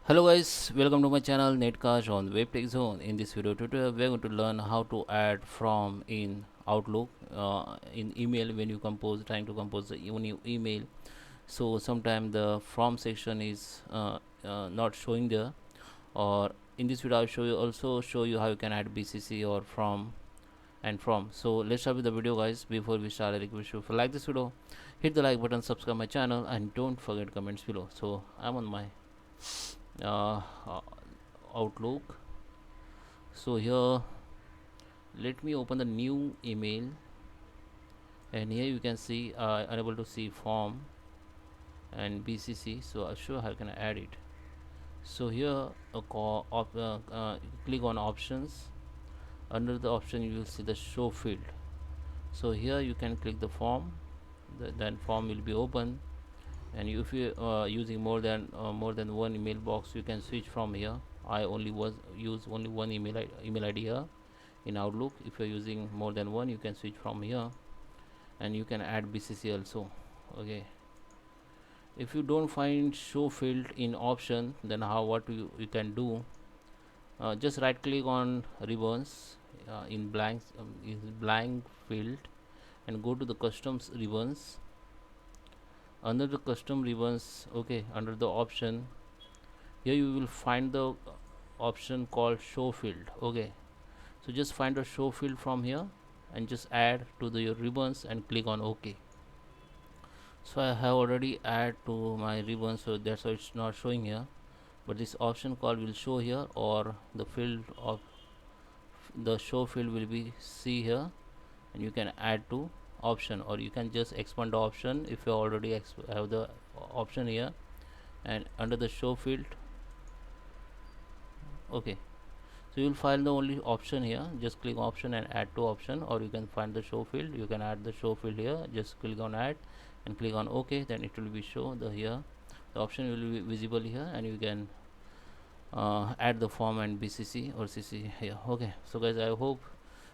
Hello guys, welcome to my channel Netcast on WebTech Zone. In this video tutorial, we are going to learn how to add from in Outlook in email when you trying to compose a new email. So sometimes the from section is not showing there, or in this video I'll show you how you can add BCC or from and from. So let's start with the video, guys. Before we start, I request you, if you like this video, hit the like button, subscribe my channel, and don't forget comments below. So I'm on my uh, uh, Outlook. So here let me open the new email, and here you can see unable to see form and BCC, so I'll show how can I add it. So here click on options. Under the option you will see the show field. So here you can click the form, then form will be open, and if you using more than one email box, you can switch from here. I only use only one email ID here in Outlook. If you're using more than one, you can switch from here, and you can add BCC also. Okay, if you don't find show field in option, then what you can do, just right click on ribbons in blank field, and go to the customs ribbons. Under the custom ribbons, okay, under the option, here you will find the option called show field. Okay, so just find a show field from here and just add to your ribbons and click on OK. So I have already add to my ribbon, so that's why it's not showing here, but this option call will show here, or the field of the show field will be see here, and you can add to option, or you can just expand the option if you already have the option here, and under the show field. Okay, so you'll find the only option here. Just click option and add to option, or you can find the show field. You can add the show field here. Just click on add and click on OK. Then it will be show the here. The option will be visible here, and you can add the form and BCC or CC here. Okay, so guys, I hope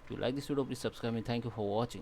you like this video. Please subscribe me. Thank you for watching.